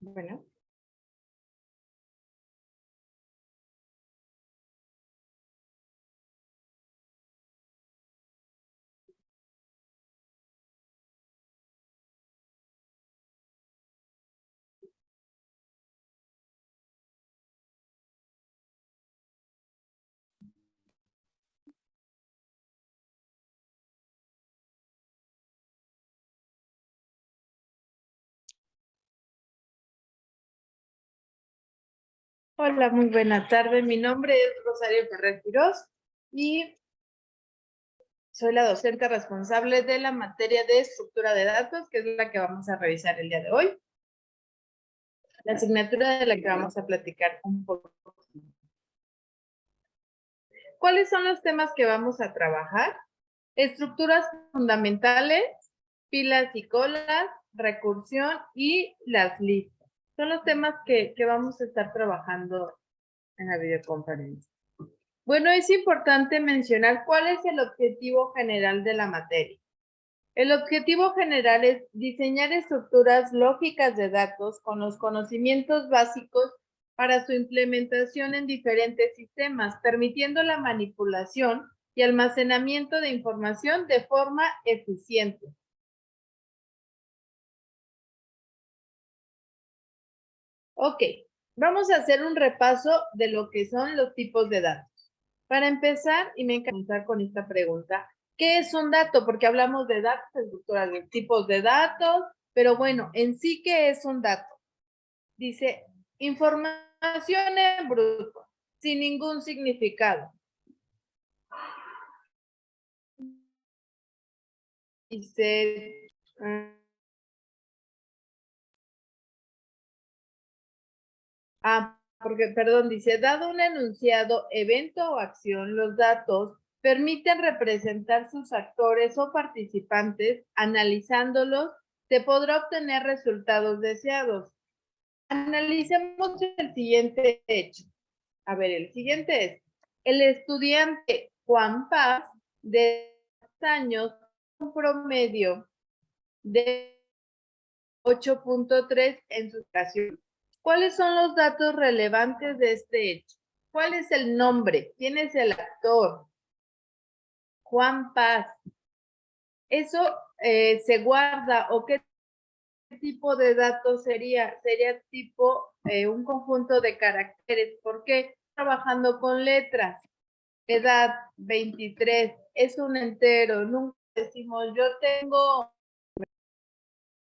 Bueno, hola, muy buena tarde. Mi nombre es Rosario Ferrer Quirós y soy la docente responsable de la materia de estructura de datos, que es la que vamos a revisar el día de hoy. La asignatura de la que vamos a platicar un poco. ¿Cuáles son los temas que vamos a trabajar? Estructuras fundamentales, filas y colas, recursión y las listas. Son los temas que vamos a estar trabajando en la videoconferencia. Bueno, es importante mencionar cuál es el objetivo general de la materia. El objetivo general es diseñar estructuras lógicas de datos con los conocimientos básicos para su implementación en diferentes sistemas, permitiendo la manipulación y almacenamiento de información de forma eficiente. Ok, vamos a hacer un repaso de lo que son los tipos de datos. Para empezar, y me encanta comenzar con esta pregunta, ¿qué es un dato? Porque hablamos de datos, estructuras de tipos de datos, pero bueno, en sí, ¿qué es un dato? Dice, información en bruto, sin ningún significado. Dice, perdón, dice, dado un enunciado, evento o acción, los datos permiten representar sus actores o participantes, analizándolos, se podrá obtener resultados deseados. Analicemos el siguiente hecho. A ver, el siguiente es, el estudiante Juan Paz, de 10 años, un promedio de 8.3 en su educación. ¿Cuáles son los datos relevantes de este hecho? ¿Cuál es el nombre? ¿Quién es el actor? Juan Paz. ¿Eso se guarda o qué tipo de datos sería? Sería tipo un conjunto de caracteres. ¿Por qué? Trabajando con letras. Edad 23. Es un entero. Nunca decimos yo tengo,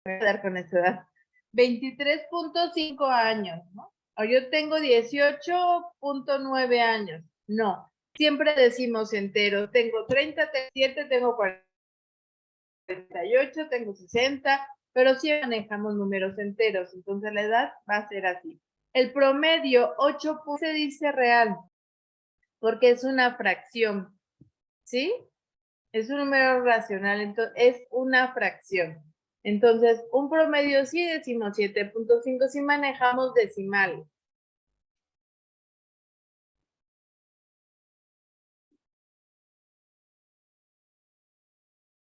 voy a dar con esa edad, 23.5 años, ¿no? O yo tengo 18.9 años. No, siempre decimos entero. Tengo 37, tengo 48, tengo 60, pero sí manejamos números enteros. Entonces la edad va a ser así. El promedio 8 se dice real porque es una fracción, ¿sí? Es un número racional, entonces es una fracción. Entonces, un promedio sí decimos 7.5 si manejamos decimales.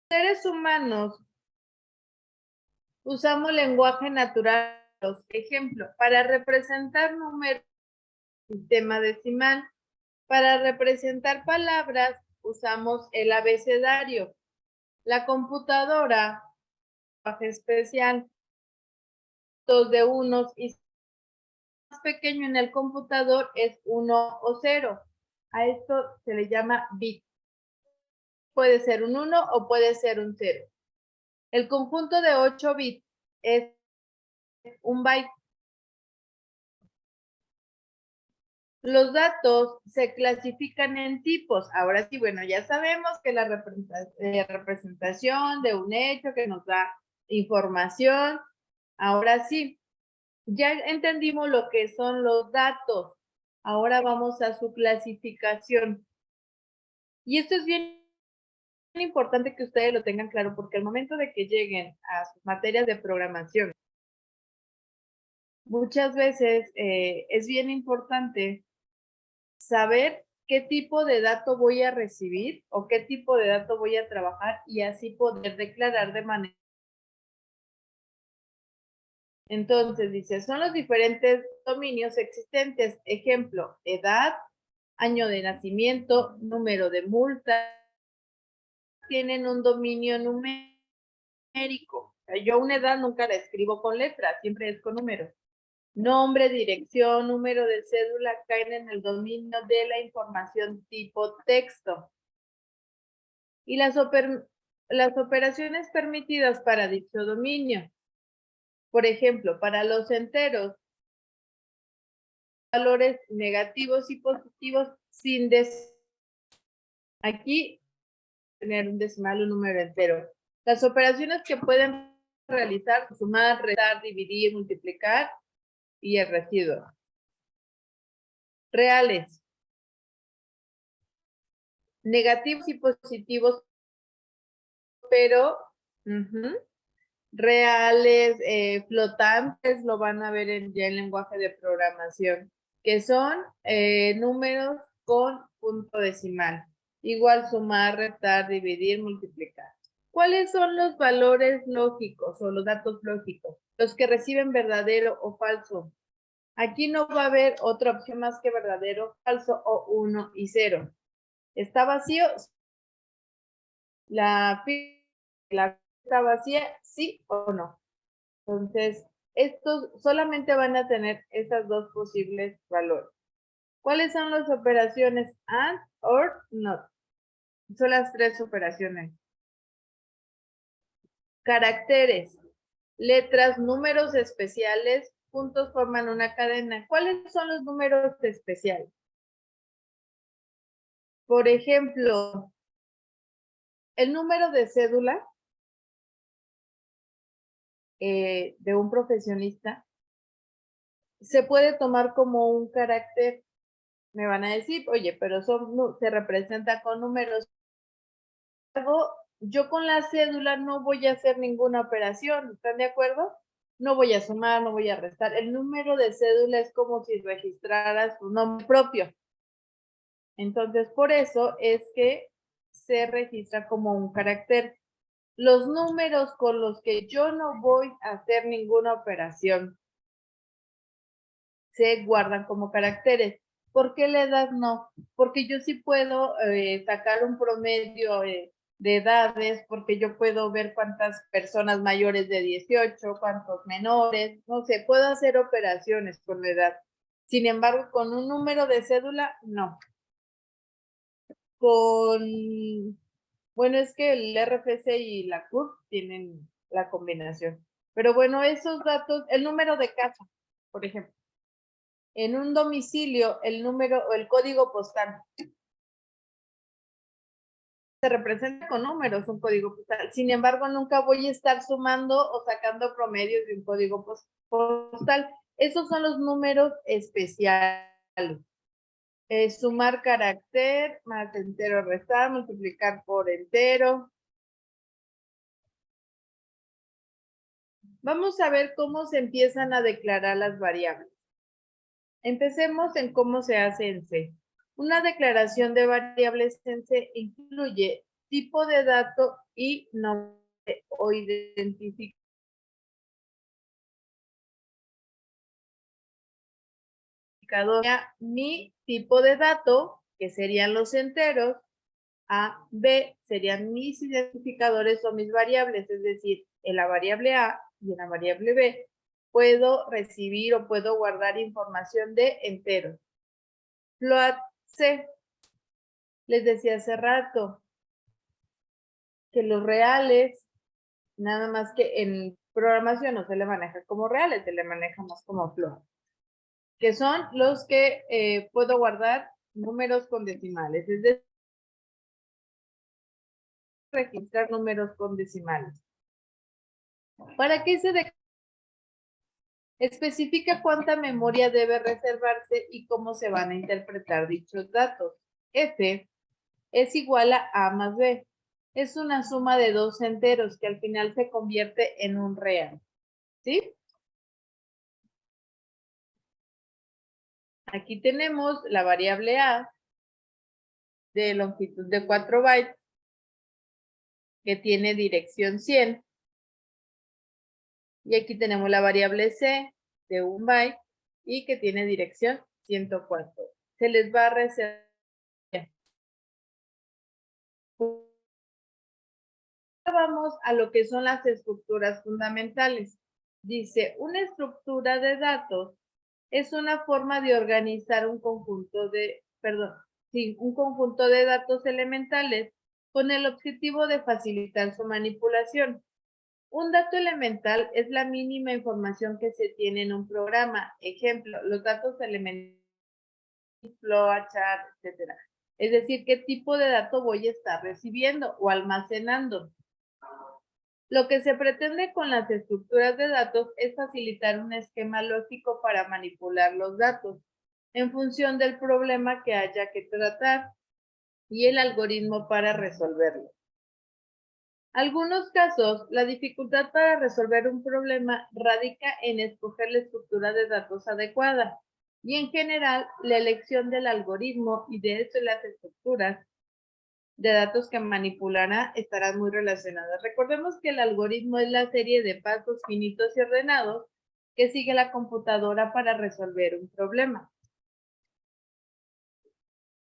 Seres humanos usamos lenguaje natural, ejemplo, para representar números, sistema decimal. Para representar palabras, usamos el abecedario. La computadora, lenguaje especial, dos de unos y más pequeño en el computador es 1 o 0. A esto se le llama bit. Puede ser un 1 o puede ser un 0. El conjunto de 8 bits es un byte. Los datos se clasifican en tipos. Ahora sí, bueno, ya sabemos que la representación de un hecho que nos da información. Ahora sí, ya entendimos lo que son los datos. Ahora vamos a su clasificación. Y esto es bien importante que ustedes lo tengan claro porque al momento de que lleguen a sus materias de programación, muchas veces es bien importante saber qué tipo de dato voy a recibir o qué tipo de dato voy a trabajar y así poder declarar de manera Entonces dice, son los diferentes dominios existentes. Ejemplo, edad, año de nacimiento, número de multa. Tienen un dominio numérico. Yo una edad nunca la escribo con letras, siempre es con números. Nombre, dirección, número de cédula caen en el dominio de la información tipo texto. Y las operaciones permitidas para dicho dominio. Por ejemplo, para los enteros, valores negativos y positivos sin aquí tener un decimal, un número entero. Las operaciones que pueden realizar, sumar, restar, dividir, multiplicar y el residuo. Reales. Negativos y positivos, pero reales, flotantes, lo van a ver ya en lenguaje de programación, que son números con punto decimal. Igual sumar, restar, dividir, multiplicar. ¿Cuáles son los valores lógicos o los datos lógicos? Los que reciben verdadero o falso. Aquí no va a haber otra opción más que verdadero, falso o 1 y 0. ¿Está vacío? La está vacía, sí o no. Entonces, estos solamente van a tener esas dos posibles valores. ¿Cuáles son las operaciones and, or, not? Son las tres operaciones. Caracteres, letras, números especiales, puntos forman una cadena. ¿Cuáles son los números especiales? Por ejemplo, el número de cédula de un profesionista se puede tomar como un carácter. Me van a decir, oye, pero se representa con números. Yo con la cédula no voy a hacer ninguna operación, ¿están de acuerdo? No voy a sumar, no voy a restar. El número de cédula es como si registraras tu nombre propio. Entonces, por eso es que se registra como un carácter. Los números con los que yo no voy a hacer ninguna operación se guardan como caracteres. ¿Por qué la edad no? Porque yo sí puedo sacar un promedio de edades, porque yo puedo ver cuántas personas mayores de 18, cuántos menores, no sé, puedo hacer operaciones con la edad. Sin embargo, con un número de cédula, no. Bueno, es que el RFC y la CURP tienen la combinación. Pero bueno, esos datos, el número de casa, por ejemplo. En un domicilio, el número o el código postal se representa con números, un código postal. Sin embargo, nunca voy a estar sumando o sacando promedios de un código postal. Esos son los números especiales. Sumar carácter, más entero, restar, multiplicar por entero. Vamos a ver cómo se empiezan a declarar las variables. Empecemos en cómo se hace en C. Una declaración de variables en C incluye tipo de dato y nombre o identificador. Mi tipo de dato, que serían los enteros, A, B, serían mis identificadores o mis variables, es decir, en la variable A y en la variable B, puedo recibir o puedo guardar información de enteros. Float C, les decía hace rato que los reales, nada más que en programación no se le maneja como reales, se le maneja más como float, que son los que puedo guardar números con decimales, es decir, registrar números con decimales. ¿Para qué se especifica cuánta memoria debe reservarse y cómo se van a interpretar dichos datos? F es igual a A más B. Es una suma de dos enteros que al final se convierte en un real. ¿Sí? Aquí tenemos la variable A de longitud de 4 bytes que tiene dirección 100 Y aquí tenemos la variable C de 1 byte y que tiene dirección 104. Se les va a reservar. Vamos a lo que son las estructuras fundamentales. Dice, una estructura de datos es una forma de organizar un conjunto de datos elementales con el objetivo de facilitar su manipulación. Un dato elemental es la mínima información que se tiene en un programa. Ejemplo, los datos elementales, flowchart, etc. Es decir, qué tipo de dato voy a estar recibiendo o almacenando. Lo que se pretende con las estructuras de datos es facilitar un esquema lógico para manipular los datos en función del problema que haya que tratar y el algoritmo para resolverlo. Algunos casos, la dificultad para resolver un problema radica en escoger la estructura de datos adecuada y en general la elección del algoritmo y de hecho las estructuras de datos que manipulará estarán muy relacionadas. Recordemos que el algoritmo es la serie de pasos finitos y ordenados que sigue la computadora para resolver un problema.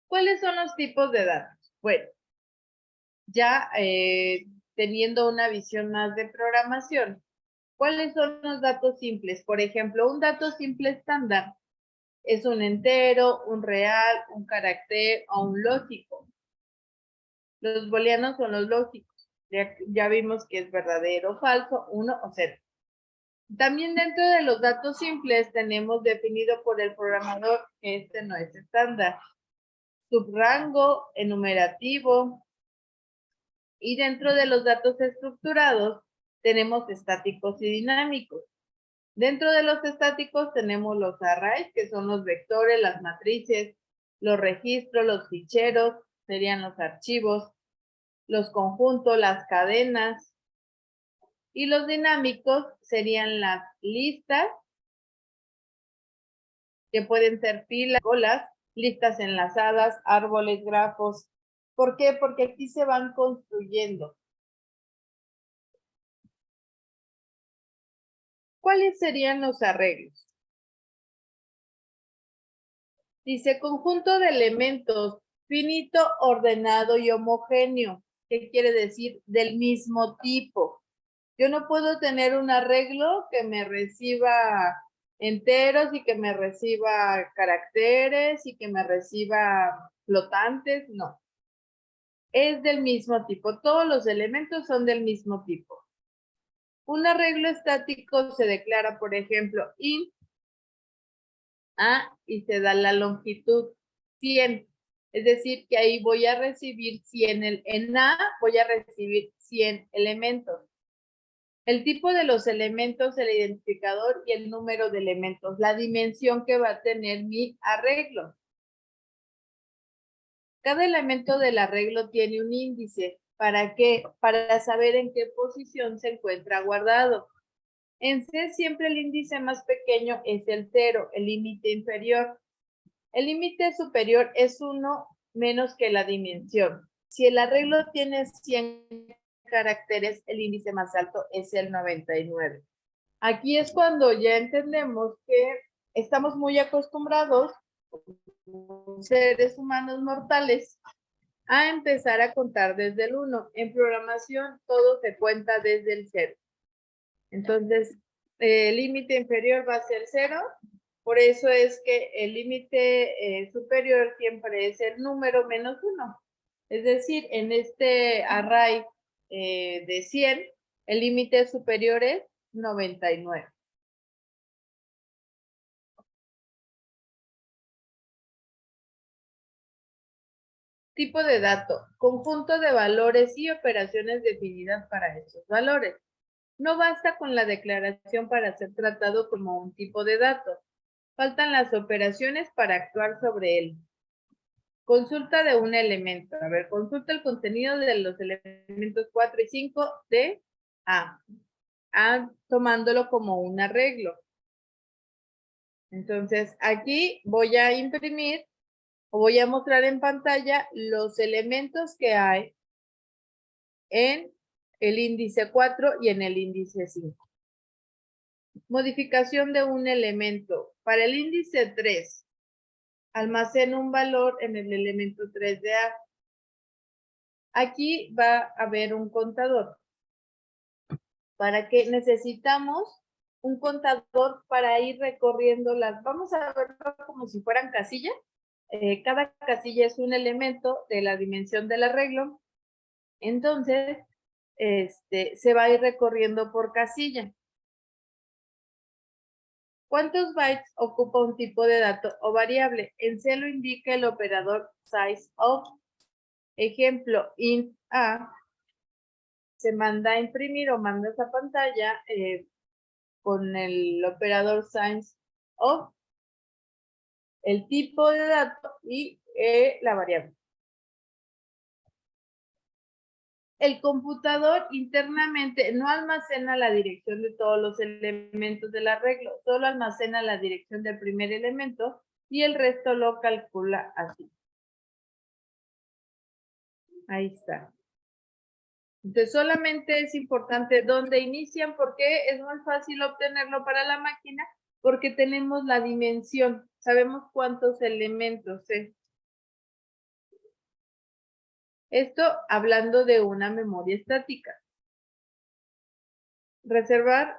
¿Cuáles son los tipos de datos? Bueno, ya teniendo una visión más de programación, ¿cuáles son los datos simples? Por ejemplo, un dato simple estándar es un entero, un real, un carácter o un lógico. Los booleanos son los lógicos. Ya vimos que es verdadero, falso, 1 o 0. También dentro de los datos simples tenemos definido por el programador que este no es estándar. Subrango, enumerativo. Y dentro de los datos estructurados tenemos estáticos y dinámicos. Dentro de los estáticos tenemos los arrays, que son los vectores, las matrices, los registros, los ficheros, serían los archivos, los conjuntos, las cadenas. Y los dinámicos serían las listas, que pueden ser filas, colas, listas enlazadas, árboles, grafos. ¿Por qué? Porque aquí se van construyendo. ¿Cuáles serían los arreglos? Dice conjunto de elementos finito, ordenado y homogéneo. ¿Qué quiere decir? Del mismo tipo. Yo no puedo tener un arreglo que me reciba enteros y que me reciba caracteres y que me reciba flotantes, no. Es del mismo tipo, todos los elementos son del mismo tipo. Un arreglo estático se declara, por ejemplo, int a y se da la longitud 100. Es decir, que ahí voy a recibir 100, en a voy a recibir 100 elementos. El tipo de los elementos, el identificador y el número de elementos, la dimensión que va a tener mi arreglo. Cada elemento del arreglo tiene un índice. ¿Para qué? Para saber en qué posición se encuentra guardado. En C siempre el índice más pequeño es el 0, el límite inferior. El límite superior es 1 menos que la dimensión. Si el arreglo tiene 100 caracteres, el índice más alto es el 99. Aquí es cuando ya entendemos que estamos muy acostumbrados, seres humanos mortales, a empezar a contar desde el 1. En programación todo se cuenta desde el 0. Entonces, el límite inferior va a ser 0. Por eso es que el límite superior siempre es el número menos 1. Es decir, en este array de 100, el límite superior es 99. Tipo de dato, conjunto de valores y operaciones definidas para esos valores. No basta con la declaración para ser tratado como un tipo de dato. Faltan las operaciones para actuar sobre él. Consulta de un elemento. A ver, consulta el contenido de los elementos 4 y 5 de A. A tomándolo como un arreglo. Entonces, aquí voy a imprimir o voy a mostrar en pantalla los elementos que hay en el índice 4 y en el índice 5. Modificación de un elemento. Para el índice 3, almacena un valor en el elemento 3 de A. Aquí va a haber un contador. ¿Para qué necesitamos un contador para ir recorriendo las? Vamos a verlo como si fueran casillas. Cada casilla es un elemento de la dimensión del arreglo. Entonces, se va a ir recorriendo por casilla. ¿Cuántos bytes ocupa un tipo de dato o variable? En C lo indica el operador sizeOf. Ejemplo, int A se manda a imprimir o manda esa pantalla con el operador sizeOf, el tipo de dato y la variable. El computador internamente no almacena la dirección de todos los elementos del arreglo, solo almacena la dirección del primer elemento y el resto lo calcula así. Ahí está. Entonces solamente es importante dónde inician, porque es muy fácil obtenerlo para la máquina, porque tenemos la dimensión, sabemos cuántos elementos es. Esto hablando de una memoria estática. Reservar,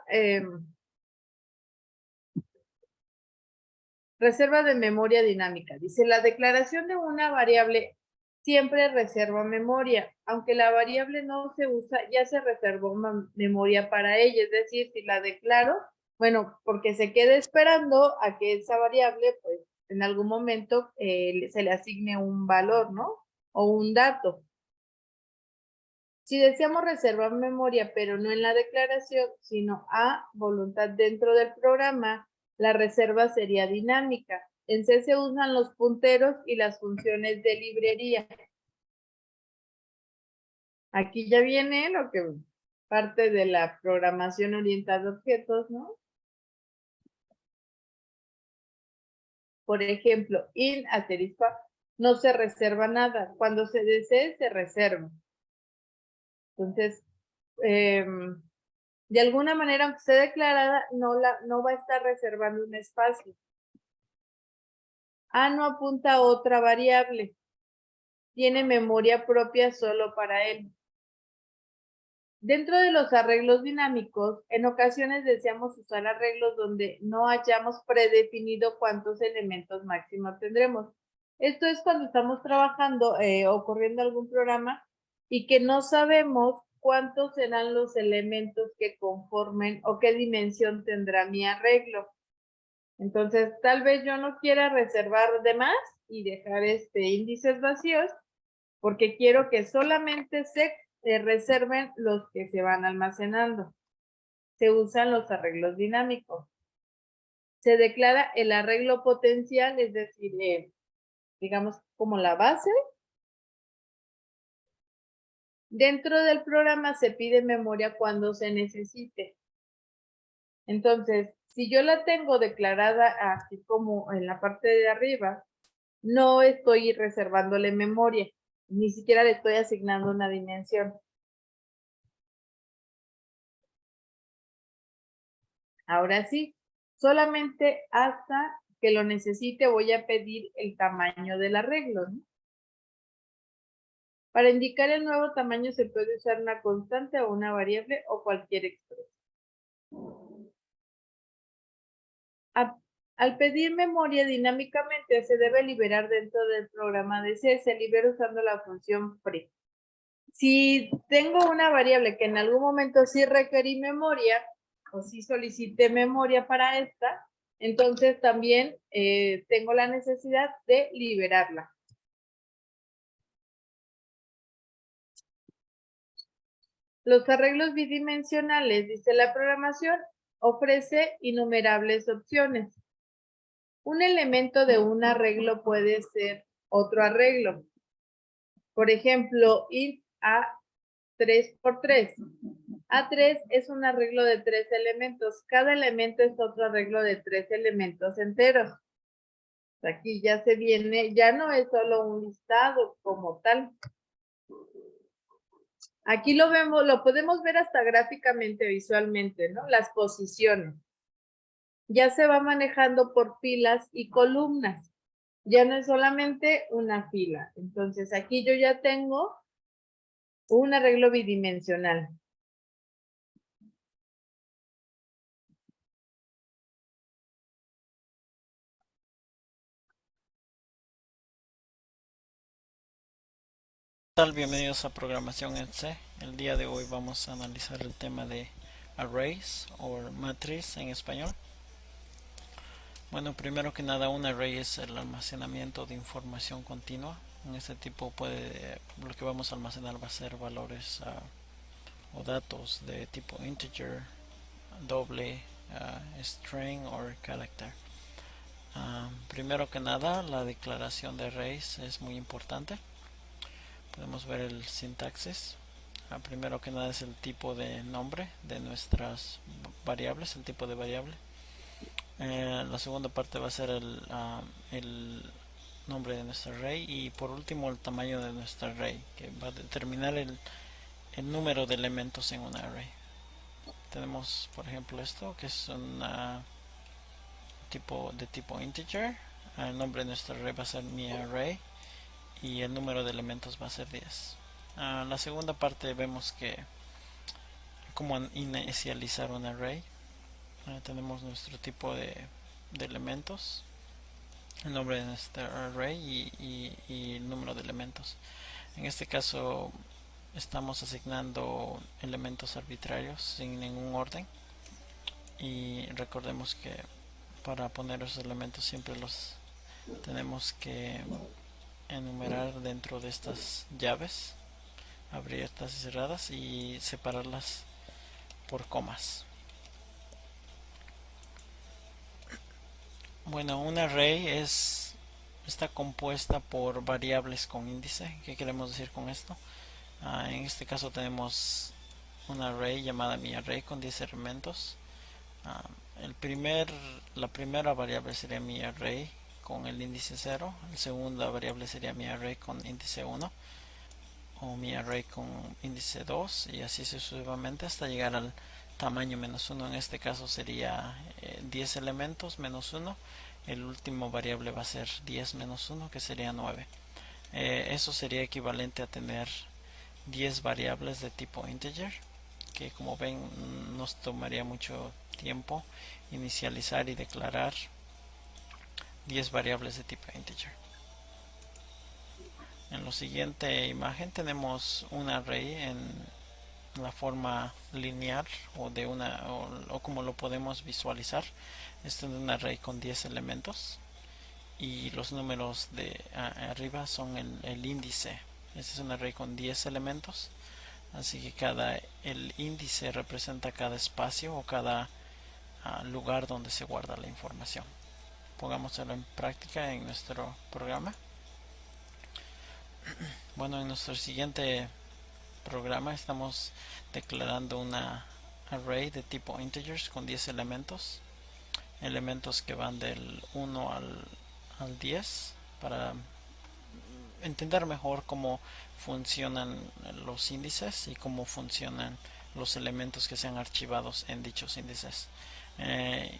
reserva de memoria dinámica. Dice, la declaración de una variable siempre reserva memoria. Aunque la variable no se usa, ya se reservó memoria para ella. Es decir, si la declaro, bueno, porque se quede esperando a que esa variable, pues, en algún momento se le asigne un valor, ¿no? O un dato. Si deseamos reservar memoria, pero no en la declaración, sino a voluntad dentro del programa, la reserva sería dinámica. En C se usan los punteros y las funciones de librería. Aquí ya viene lo que parte de la programación orientada a objetos, ¿no? Por ejemplo, in asterisco no se reserva nada. Cuando se desee, se reserva. Entonces, de alguna manera, aunque esté declarada, no va a estar reservando un espacio. A no apunta a otra variable. Tiene memoria propia solo para él. Dentro de los arreglos dinámicos, en ocasiones deseamos usar arreglos donde no hayamos predefinido cuántos elementos máximo tendremos. Esto es cuando estamos trabajando o corriendo algún programa y que no sabemos cuántos serán los elementos que conformen o qué dimensión tendrá mi arreglo. Entonces, tal vez yo no quiera reservar de más y dejar índices vacíos, porque quiero que solamente se reserven los que se van almacenando. Se usan los arreglos dinámicos. Se declara el arreglo potencial, es decir, digamos, como la base. Dentro del programa se pide memoria cuando se necesite. Entonces, si yo la tengo declarada así como en la parte de arriba, no estoy reservándole memoria, ni siquiera le estoy asignando una dimensión. Ahora sí, solamente hasta que lo necesite voy a pedir el tamaño del arreglo, ¿no? Para indicar el nuevo tamaño se puede usar una constante o una variable o cualquier expresión. Al pedir memoria dinámicamente se debe liberar dentro del programa de C, se libera usando la función free. Si tengo una variable que en algún momento sí requerí memoria o sí solicité memoria para esta, entonces también tengo la necesidad de liberarla. Los arreglos bidimensionales, dice la programación, ofrece innumerables opciones. Un elemento de un arreglo puede ser otro arreglo. Por ejemplo, int A3 por 3. A3 es un arreglo de 3 elementos. Cada elemento es otro arreglo de 3 elementos enteros. Aquí ya se viene, ya no es solo un listado como tal. Aquí lo vemos, lo podemos ver hasta gráficamente, visualmente, ¿no? Las posiciones. ya se va manejando por filas y columnas. Ya no es solamente una fila. Entonces aquí yo ya tengo un arreglo bidimensional. ¿Qué tal? Bienvenidos a Programación en C. El día de hoy vamos a analizar el tema de arrays o matriz en español. Bueno, primero que nada, un array es el almacenamiento de información continua. En este tipo lo que vamos a almacenar va a ser valores o datos de tipo integer, doble, string o character. Primero que nada, la declaración de arrays es muy importante. Podemos ver el sintaxis. Primero que nada es el tipo de nombre de nuestras variables, el tipo de variable. La segunda parte va a ser el nombre de nuestro array y por último el tamaño de nuestro array, que va a determinar el número de elementos en un array. Tenemos por ejemplo esto que es un tipo integer. El nombre de nuestro array va a ser mi array y el número de elementos va a ser 10. La segunda parte vemos que cómo inicializar un array. Tenemos nuestro tipo de elementos, el nombre de nuestro array y el número de elementos. En este caso estamos asignando elementos arbitrarios sin ningún orden y recordemos que para poner esos elementos siempre los tenemos que enumerar dentro de estas llaves abiertas y cerradas y separarlas por comas. Bueno, un array está compuesta por variables con índice. ¿Qué queremos decir con esto? En este caso tenemos un array llamada mi array con 10 elementos. Ah, la primera variable sería mi array con el índice 0. La segunda variable sería mi array con índice 1 o mi array con índice 2 y así sucesivamente hasta llegar al tamaño menos 1. En este caso sería 10 elementos menos 1. El último variable va a ser 10 menos 1, que sería 9. Eso sería equivalente a tener 10 variables de tipo integer, que como ven nos tomaría mucho tiempo inicializar y declarar 10 variables de tipo integer. En la siguiente imagen tenemos un array en la forma lineal o como lo podemos visualizar. Este es un array con 10 elementos y los números de arriba son el índice. Este es un array con 10 elementos, así que el índice representa cada espacio o cada lugar donde se guarda la información. Pongámoslo en práctica en nuestro programa. Bueno, en nuestro siguiente programa estamos declarando una array de tipo integers con 10 elementos que van del 1 al 10 para entender mejor cómo funcionan los índices y cómo funcionan los elementos que sean archivados en dichos índices. Eh,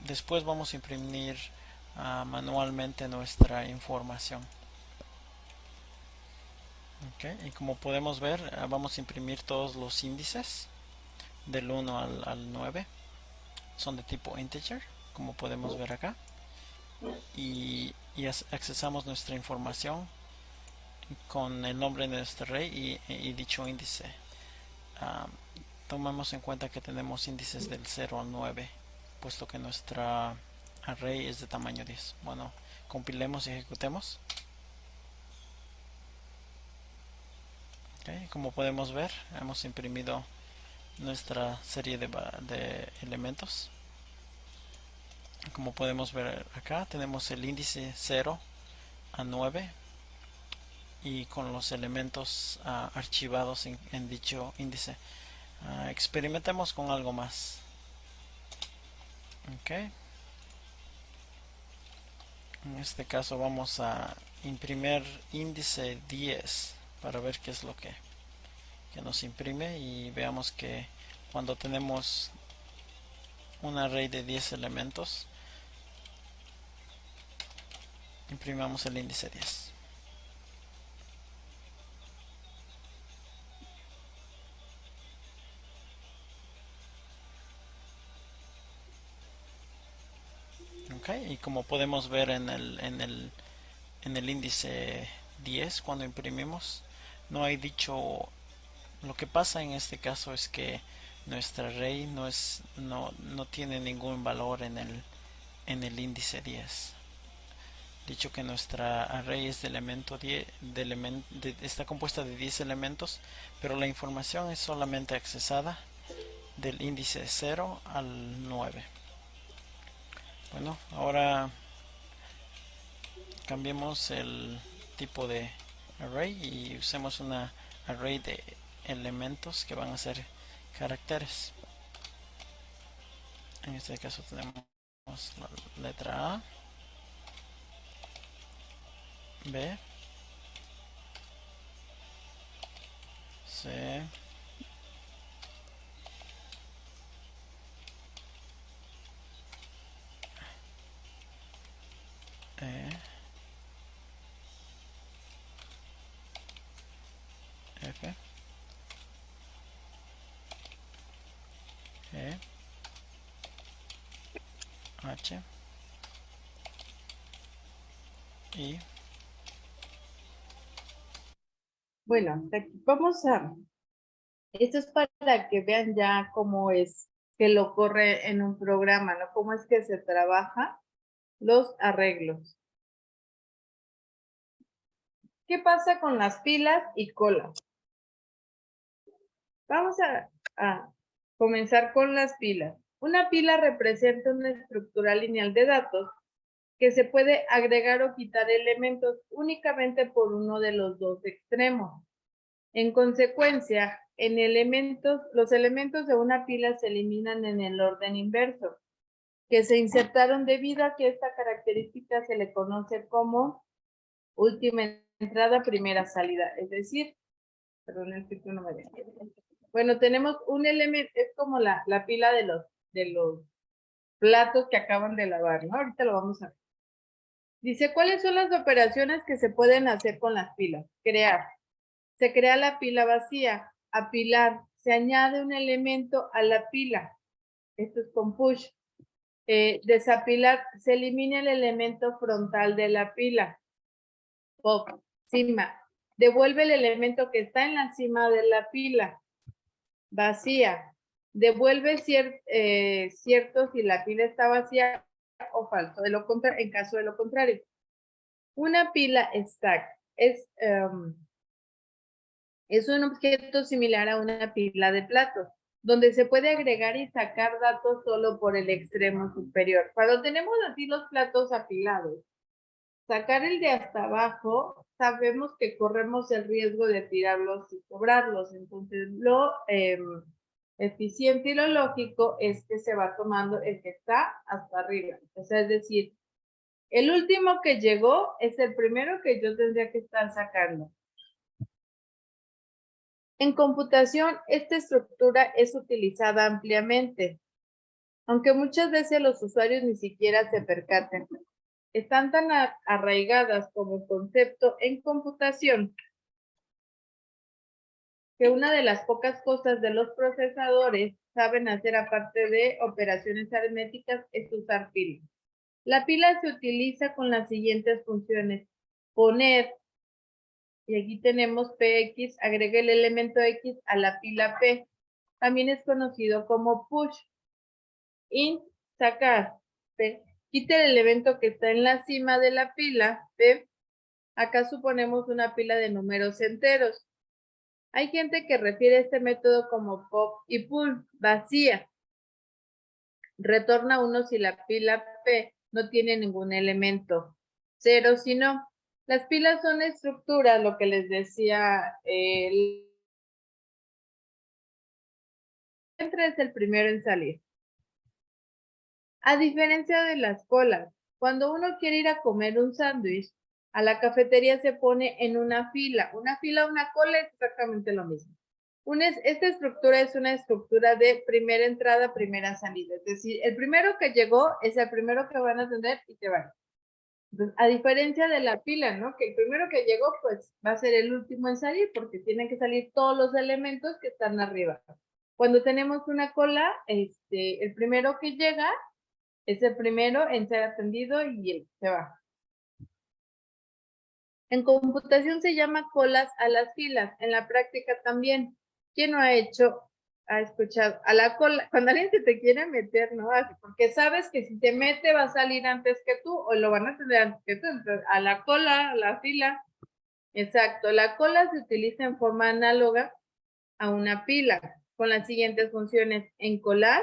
Después vamos a imprimir manualmente nuestra información. Okay. Y como podemos ver, vamos a imprimir todos los índices del 1 al 9. Son de tipo integer, como podemos ver acá. Y accesamos nuestra información con el nombre de nuestro array y dicho índice. Uh, Tomamos en cuenta que tenemos índices del 0 al 9, puesto que nuestra array es de tamaño 10. Bueno, compilemos y ejecutemos. Okay. Como podemos ver, hemos imprimido nuestra serie de elementos. Como podemos ver acá, tenemos el índice 0 a 9 y con los elementos archivados en dicho índice. Experimentemos con algo más. Okay. En este caso vamos a imprimir índice 10 para ver qué es lo que nos imprime y veamos que cuando tenemos un array de 10 elementos. Imprimamos el índice 10. Okay, y como podemos ver en el índice 10, cuando imprimimos, no hay dicho. Lo que pasa en este caso es que nuestra array no tiene ningún valor en el índice 10. Dicho que nuestra array es de elemento 10, está compuesta de 10 elementos, pero la información es solamente accesada del índice 0 al 9. Bueno, ahora cambiemos el tipo de array y usemos una array de elementos que van a ser caracteres. En este caso tenemos la letra A, B, C, E, F, G, H, I. Bueno, vamos a, esto es para que vean ya cómo es que lo corre en un programa, ¿no? Cómo es que se trabaja los arreglos. ¿Qué pasa con las pilas y colas? Vamos a comenzar con las pilas. Una pila representa una estructura lineal de datos que se puede agregar o quitar elementos únicamente por uno de los dos extremos. En consecuencia, los elementos de una pila se eliminan en el orden inverso, que se insertaron debido a que esta característica se le conoce como última entrada, primera salida. Es decir, perdón, el título no me deja. Bueno, tenemos un elemento, es como la pila de los platos que acaban de lavar, ¿no? Ahorita lo vamos a ver. Dice, ¿cuáles son las operaciones que se pueden hacer con las pilas? Crear. Se crea la pila vacía. Apilar. Se añade un elemento a la pila. Esto es con push. Desapilar. Se elimina el elemento frontal de la pila. Pop. Cima. Devuelve el elemento que está en la cima de la pila. Vacía. Devuelve cierto si la pila está vacía o falso. En caso de lo contrario. Una pila stack es un objeto similar a una pila de platos, donde se puede agregar y sacar datos solo por el extremo superior. Cuando tenemos así los platos apilados, sacar el de hasta abajo, sabemos que corremos el riesgo de tirarlos y cobrarlos. Entonces, lo eficiente y lo lógico es que se va tomando el que está hasta arriba. O sea, es decir, el último que llegó es el primero que yo tendría que estar sacando. En computación, esta estructura es utilizada ampliamente, aunque muchas veces los usuarios ni siquiera se percaten. Están tan arraigadas como concepto en computación que una de las pocas cosas de los procesadores saben hacer aparte de operaciones aritméticas es usar pilas. La pila se utiliza con las siguientes funciones. Poner, y aquí tenemos PX, agrega el elemento X a la pila P. También es conocido como push. Int, sacar. P. Quita el elemento que está en la cima de la pila. P. Acá suponemos una pila de números enteros. Hay gente que refiere a este método como pop y pull, vacía. Retorna 1 si la pila P no tiene ningún elemento. 0 si no. Las pilas son estructuras, lo que les decía, el entre es el primero en salir. A diferencia de las colas, cuando uno quiere ir a comer un sándwich, a la cafetería se pone en una fila. Una fila, una cola es exactamente lo mismo. Esta estructura es una estructura de primera entrada, primera salida. Es decir, el primero que llegó es el primero que van a atender y te van. Entonces, a diferencia de la pila, ¿no? Que el primero que llegó, pues, va a ser el último en salir porque tienen que salir todos los elementos que están arriba. Cuando tenemos una cola, el primero que llega es el primero en ser atendido y se va. En computación se llama colas a las filas, en la práctica también. ¿Quién no ha escuchado a la cola? Cuando alguien se te quiere meter, ¿no? Así, porque sabes que si te mete va a salir antes que tú o lo van a tener antes que tú. Entonces, a la cola, a la fila. Exacto, la cola se utiliza en forma análoga a una pila con las siguientes funciones: encolar,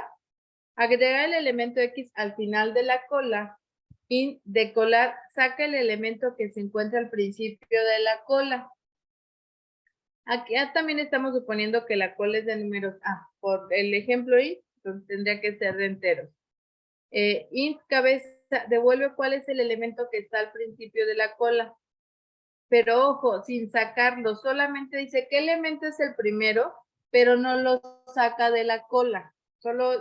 agregar el elemento X al final de la cola. Y decolar, saca el elemento que se encuentra al principio de la cola. Aquí también estamos suponiendo que la cola es de números A. Por el ejemplo int, entonces tendría que ser de enteros. Int cabeza devuelve cuál es el elemento que está al principio de la cola. Pero ojo, sin sacarlo, solamente dice qué elemento es el primero, pero no lo saca de la cola. Solo,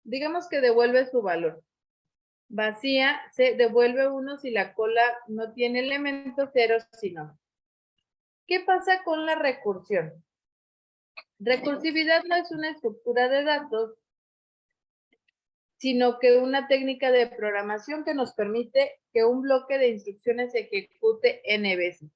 digamos que devuelve su valor. Vacía, se devuelve 1 si la cola no tiene elementos, 0 si no. ¿Qué pasa con la recursión? Recursividad no es una estructura de datos, sino que una técnica de programación que nos permite que un bloque de instrucciones se ejecute n veces.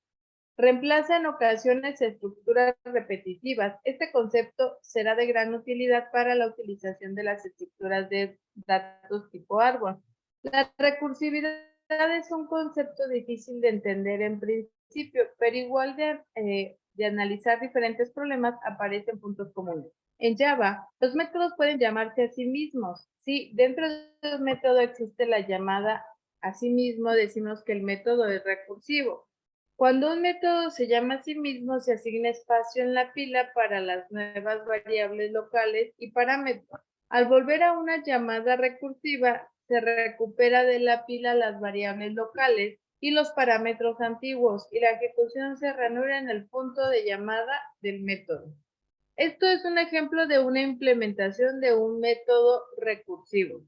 Reemplaza en ocasiones estructuras repetitivas. Este concepto será de gran utilidad para la utilización de las estructuras de datos tipo árbol. La recursividad es un concepto difícil de entender en principio, pero igual de analizar diferentes problemas aparecen puntos comunes. En Java, los métodos pueden llamarse a sí mismos. Si dentro del método existe la llamada a sí mismo, decimos que el método es recursivo. Cuando un método se llama a sí mismo, se asigna espacio en la pila para las nuevas variables locales y parámetros. Al volver a una llamada recursiva, se recupera de la pila las variables locales y los parámetros antiguos, y la ejecución se reanuda en el punto de llamada del método. Esto es un ejemplo de una implementación de un método recursivo.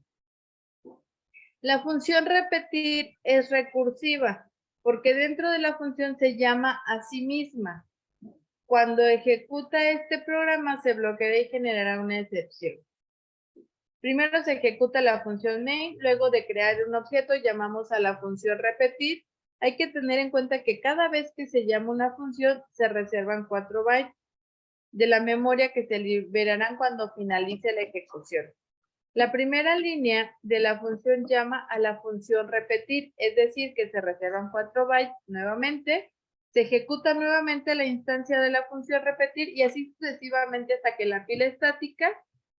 La función repetir es recursiva porque dentro de la función se llama a sí misma. Cuando ejecuta este programa se bloqueará y generará una excepción. Primero se ejecuta la función main, luego de crear un objeto llamamos a la función repetir. Hay que tener en cuenta que cada vez que se llama una función se reservan 4 bytes de la memoria que se liberarán cuando finalice la ejecución. La primera línea de la función llama a la función repetir, es decir, que se reservan 4 bytes nuevamente, se ejecuta nuevamente la instancia de la función repetir y así sucesivamente hasta que la pila estática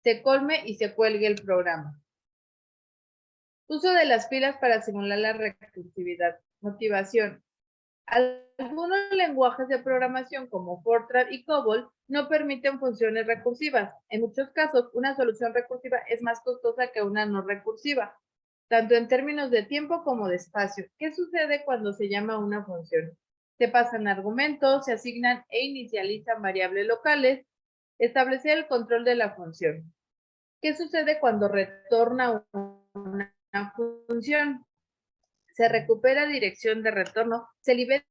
se colme y se cuelgue el programa. Uso de las pilas para simular la recursividad. Motivación. Algunos lenguajes de programación como Fortran y COBOL no permiten funciones recursivas. En muchos casos, una solución recursiva es más costosa que una no recursiva, tanto en términos de tiempo como de espacio. ¿Qué sucede cuando se llama una función? Se pasan argumentos, se asignan e inicializan variables locales, establecer el control de la función. ¿Qué sucede cuando retorna una función? Se recupera dirección de retorno, se libera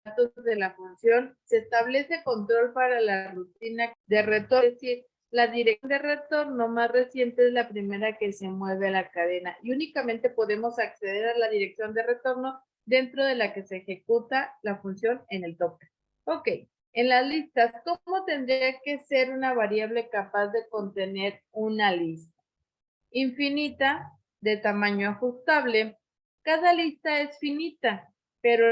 datos de la función, se establece control para la rutina de retorno, es decir, la dirección de retorno más reciente es la primera que se mueve a la cadena y únicamente podemos acceder a la dirección de retorno dentro de la que se ejecuta la función en el tope. Ok, en las listas, ¿cómo tendría que ser una variable capaz de contener una lista? Infinita, de tamaño ajustable. Cada lista es finita, pero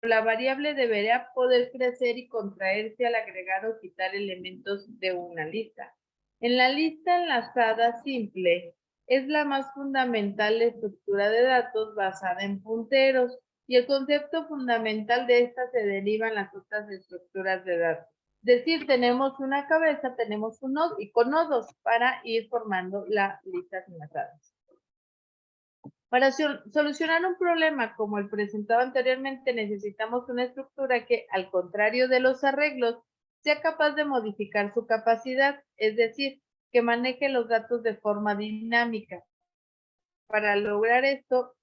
la variable debería poder crecer y contraerse al agregar o quitar elementos de una lista. En la lista enlazada simple es la más fundamental estructura de datos basada en punteros y el concepto fundamental de esta se deriva en las otras estructuras de datos. decir, tenemos una cabeza, tenemos un nodo y con nodos para ir formando las listas enlazadas. Para solucionar un problema como el presentado anteriormente, necesitamos una estructura que, al contrario de los arreglos, sea capaz de modificar su capacidad, es decir, que maneje los datos de forma dinámica. Para lograr esto,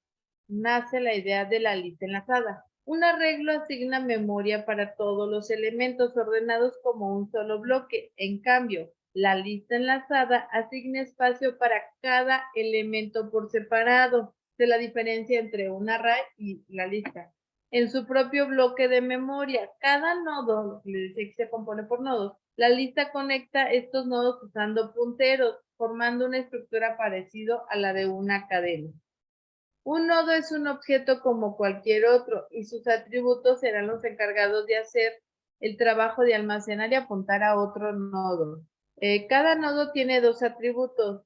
nace la idea de la lista enlazada. Un arreglo asigna memoria para todos los elementos ordenados como un solo bloque. En cambio, la lista enlazada asigna espacio para cada elemento por separado. De la diferencia entre un array y la lista. En su propio bloque de memoria, cada nodo, lo que les decía que se compone por nodos, la lista conecta estos nodos usando punteros, formando una estructura parecida a la de una cadena. Un nodo es un objeto como cualquier otro y sus atributos serán los encargados de hacer el trabajo de almacenar y apuntar a otro nodo. Cada nodo tiene dos atributos.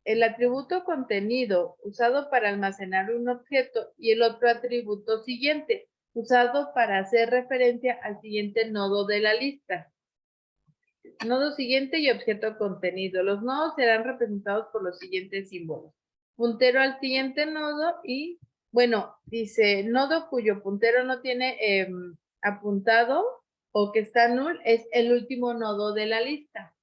El atributo contenido, usado para almacenar un objeto, y el otro atributo siguiente, usado para hacer referencia al siguiente nodo de la lista. Nodo siguiente y objeto contenido. Los nodos serán representados por los siguientes símbolos. Puntero al siguiente nodo y, bueno, dice nodo cuyo puntero no tiene apuntado o que está null, es el último nodo de la lista.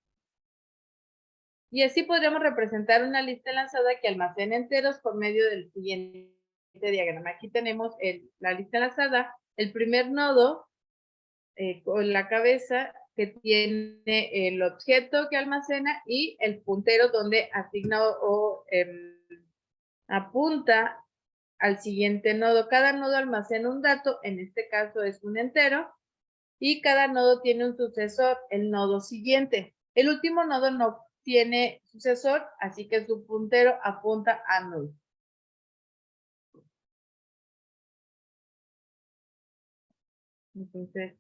Y así podríamos representar una lista enlazada que almacena enteros por medio del siguiente diagrama. Aquí tenemos la lista enlazada, el primer nodo con la cabeza que tiene el objeto que almacena y el puntero donde asigna o apunta al siguiente nodo. Cada nodo almacena un dato, en este caso es un entero, y cada nodo tiene un sucesor, el nodo siguiente. El último nodo no tiene sucesor, así que su puntero apunta a null. Entonces,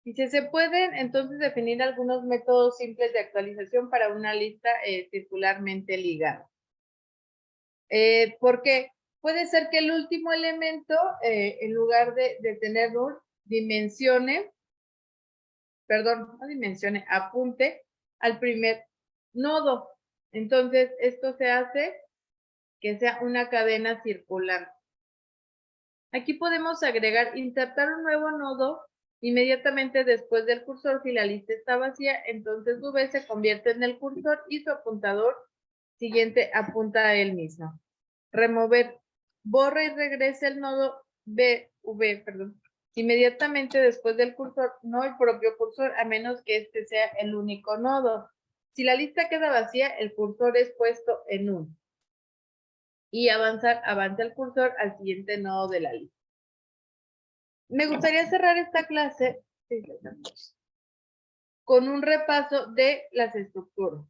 dice, se pueden entonces definir algunos métodos simples de actualización para una lista circularmente ligada. Porque puede ser que el último elemento, en lugar de tener null, apunte al primer nodo. Entonces, esto se hace que sea una cadena circular. Aquí podemos agregar, insertar un nuevo nodo inmediatamente después del cursor. Si la lista está vacía, entonces V se convierte en el cursor y su apuntador siguiente apunta a él mismo. Remover, borra y regresa el nodo inmediatamente después del cursor, no el propio cursor, a menos que este sea el único nodo. Si la lista queda vacía, el cursor es puesto en 1. Y avanza el cursor al siguiente nodo de la lista. Me gustaría cerrar esta clase con un repaso de las estructuras.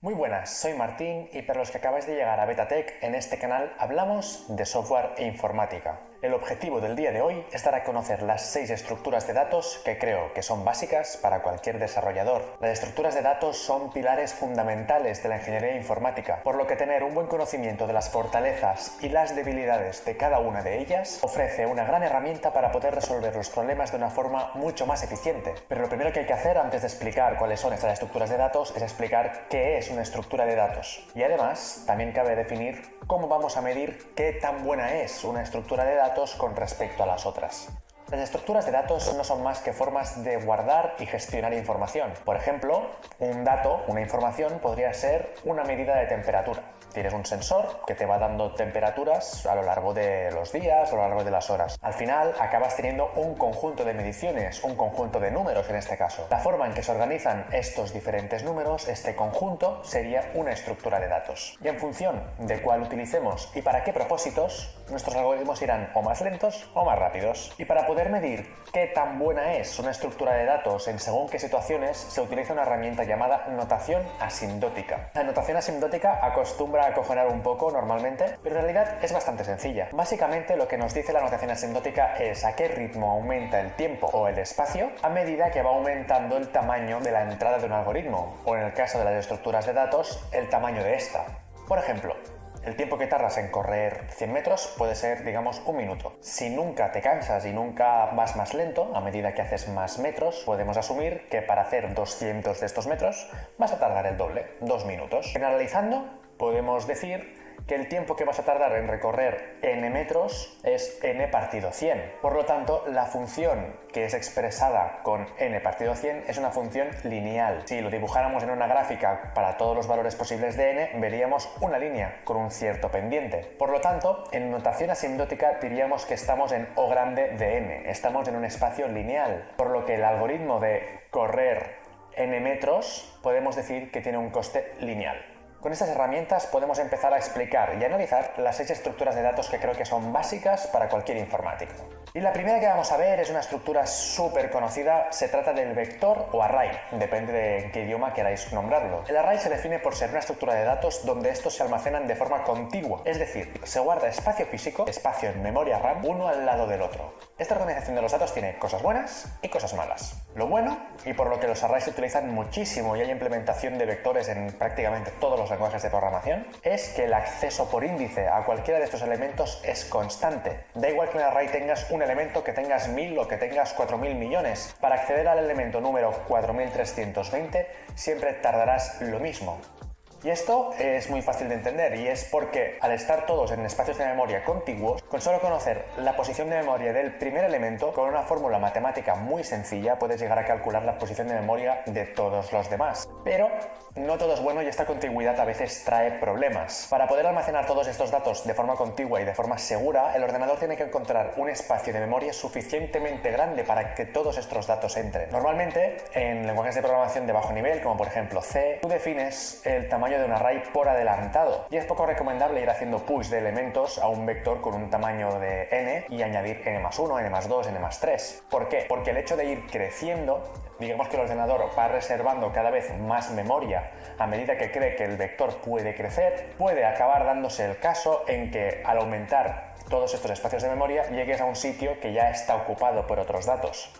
Muy buenas, soy Martín y para los que acabáis de llegar a Betatech, en este canal hablamos de software e informática. El objetivo del día de hoy es dar a conocer las 6 estructuras de datos que creo que son básicas para cualquier desarrollador. Las estructuras de datos son pilares fundamentales de la ingeniería informática, por lo que tener un buen conocimiento de las fortalezas y las debilidades de cada una de ellas ofrece una gran herramienta para poder resolver los problemas de una forma mucho más eficiente. Pero lo primero que hay que hacer antes de explicar cuáles son estas estructuras de datos es explicar qué es una estructura de datos. Y además, también cabe definir cómo vamos a medir qué tan buena es una estructura de datos con respecto a las otras. Las estructuras de datos no son más que formas de guardar y gestionar información. Por ejemplo, un dato, una información, podría ser una medida de temperatura. Tienes un sensor que te va dando temperaturas a lo largo de los días, a lo largo de las horas. Al final acabas teniendo un conjunto de mediciones, un conjunto de números en este caso. La forma en que se organizan estos diferentes números, este conjunto, sería una estructura de datos. Y en función de cuál utilicemos y para qué propósitos, nuestros algoritmos irán o más lentos o más rápidos. Y para poder medir qué tan buena es una estructura de datos en según qué situaciones, se utiliza una herramienta llamada notación asintótica. La notación asintótica acostumbra a acojonar un poco normalmente, pero en realidad es bastante sencilla. Básicamente lo que nos dice la notación asintótica es a qué ritmo aumenta el tiempo o el espacio a medida que va aumentando el tamaño de la entrada de un algoritmo, o en el caso de las estructuras de datos, el tamaño de esta. Por ejemplo, El tiempo que tardas en correr 100 metros puede ser, digamos, un minuto. Si nunca te cansas y nunca vas más lento, a medida que haces más metros, podemos asumir que para hacer 200 de estos metros vas a tardar el doble, 2 minutos. Generalizando, podemos decir que el tiempo que vas a tardar en recorrer n metros es n partido 100. Por lo tanto, la función que es expresada con n partido 100 es una función lineal. Si lo dibujáramos en una gráfica para todos los valores posibles de n, veríamos una línea con un cierto pendiente. Por lo tanto, en notación asintótica diríamos que estamos en O grande de n, estamos en un espacio lineal, por lo que el algoritmo de correr n metros podemos decir que tiene un coste lineal. Con estas herramientas podemos empezar a explicar y analizar las 6 estructuras de datos que creo que son básicas para cualquier informático. Y la primera que vamos a ver es una estructura súper conocida, se trata del vector o array, depende de en qué idioma queráis nombrarlo. El array se define por ser una estructura de datos donde estos se almacenan de forma contigua, es decir, se guarda espacio físico, espacio en memoria RAM, uno al lado del otro. Esta organización de los datos tiene cosas buenas y cosas malas. Lo bueno, y por lo que los arrays se utilizan muchísimo y hay implementación de vectores en prácticamente todos los lenguajes de programación, es que el acceso por índice a cualquiera de estos elementos es constante. Da igual que en el array tengas un elemento, que tengas 1000 o que tengas 4000 millones. Para acceder al elemento número 4320 siempre tardarás lo mismo. Y esto es muy fácil de entender y es porque al estar todos en espacios de memoria contiguos, con solo conocer la posición de memoria del primer elemento, con una fórmula matemática muy sencilla puedes llegar a calcular la posición de memoria de todos los demás. Pero no todo es bueno y esta contigüidad a veces trae problemas. Para poder almacenar todos estos datos de forma contigua y de forma segura, el ordenador tiene que encontrar un espacio de memoria suficientemente grande para que todos estos datos entren. Normalmente, en lenguajes de programación de bajo nivel, como por ejemplo C, tú defines el tamaño de un array por adelantado y es poco recomendable ir haciendo push de elementos a un vector con un tamaño de n y añadir n más 1, n más 2, n más 3. ¿Por qué? Porque el hecho de ir creciendo, digamos que el ordenador va reservando cada vez más memoria a medida que cree que el vector puede crecer, puede acabar dándose el caso en que al aumentar todos estos espacios de memoria llegues a un sitio que ya está ocupado por otros datos.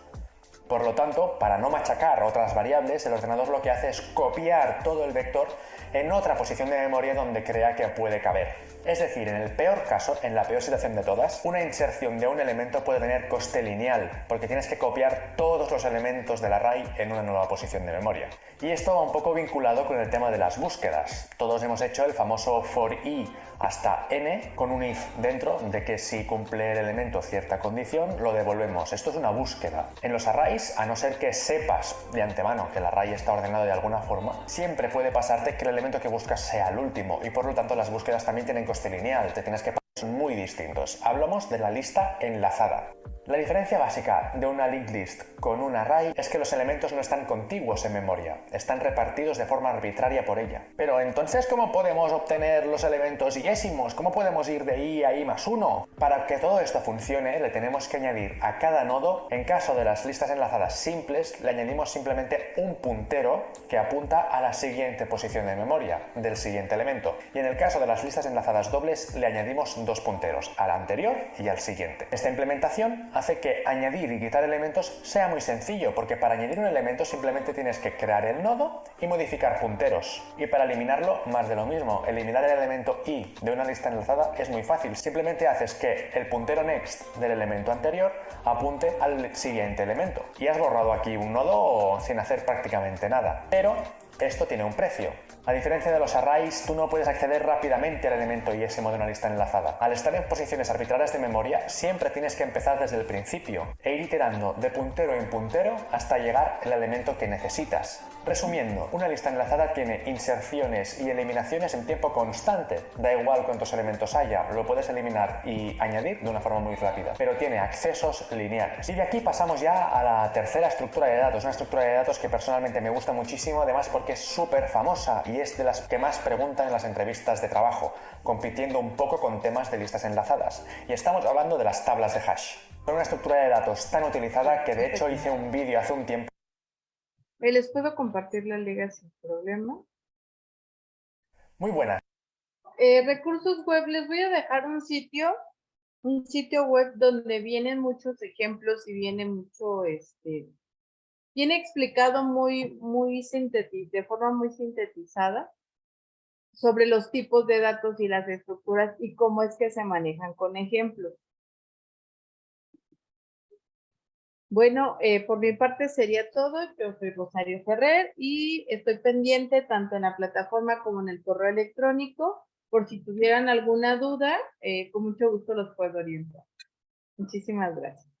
Por lo tanto, para no machacar otras variables, el ordenador lo que hace es copiar todo el vector en otra posición de memoria donde crea que puede caber. Es decir, en el peor caso, en la peor situación de todas, una inserción de un elemento puede tener coste lineal, porque tienes que copiar todos los elementos del array en una nueva posición de memoria. Y esto va un poco vinculado con el tema de las búsquedas. Todos hemos hecho el famoso for i hasta n con un if dentro de que si cumple el elemento cierta condición, lo devolvemos. Esto es una búsqueda. En los arrays, a no ser que sepas de antemano que el array está ordenado de alguna forma, siempre puede pasarte que el elemento que buscas sea el último y por lo tanto las búsquedas también tienen coste lineal, te tienes que pasar muy distintos. Hablamos de la lista enlazada. La diferencia básica de una linked list con un array es que los elementos no están contiguos en memoria, están repartidos de forma arbitraria por ella. Pero entonces, ¿cómo podemos obtener los elementos iésimos? ¿Cómo podemos ir de i a i más 1? Para que todo esto funcione, le tenemos que añadir a cada nodo, en caso de las listas enlazadas simples, le añadimos simplemente un puntero que apunta a la siguiente posición de memoria del siguiente elemento. Y en el caso de las listas enlazadas dobles, le añadimos dos punteros, al anterior y al siguiente. Esta implementación hace que añadir y quitar elementos sea muy sencillo, porque para añadir un elemento simplemente tienes que crear el nodo y modificar punteros. Y para eliminarlo, más de lo mismo. Eliminar el elemento i de una lista enlazada es muy fácil. Simplemente haces que el puntero next del elemento anterior apunte al siguiente elemento. Y has borrado aquí un nodo sin hacer prácticamente nada. Pero esto tiene un precio. A diferencia de los arrays, tú no puedes acceder rápidamente al elemento iésimo de una lista enlazada. Al estar en posiciones arbitrarias de memoria, siempre tienes que empezar desde el principio e ir iterando de puntero en puntero hasta llegar al elemento que necesitas. Resumiendo, una lista enlazada tiene inserciones y eliminaciones en tiempo constante. Da igual cuántos elementos haya, lo puedes eliminar y añadir de una forma muy rápida, pero tiene accesos lineales. Y de aquí pasamos ya a la tercera estructura de datos, una estructura de datos que personalmente me gusta muchísimo, además porque es súper famosa y es de las que más preguntan en las entrevistas de trabajo, compitiendo un poco con temas de listas enlazadas. Y estamos hablando de las tablas de hash. Son una estructura de datos tan utilizada que de hecho hice un vídeo hace un tiempo. ¿Les puedo compartir la liga sin problema? Muy buena. Recursos web, les voy a dejar un sitio web donde vienen muchos ejemplos y viene mucho, viene explicado de forma muy sintetizada. sobre los tipos de datos y las estructuras y cómo es que se manejan con ejemplos. Bueno, por mi parte sería todo. Yo soy Rosario Ferrer y estoy pendiente tanto en la plataforma como en el correo electrónico. Por si tuvieran alguna duda, con mucho gusto los puedo orientar. Muchísimas gracias.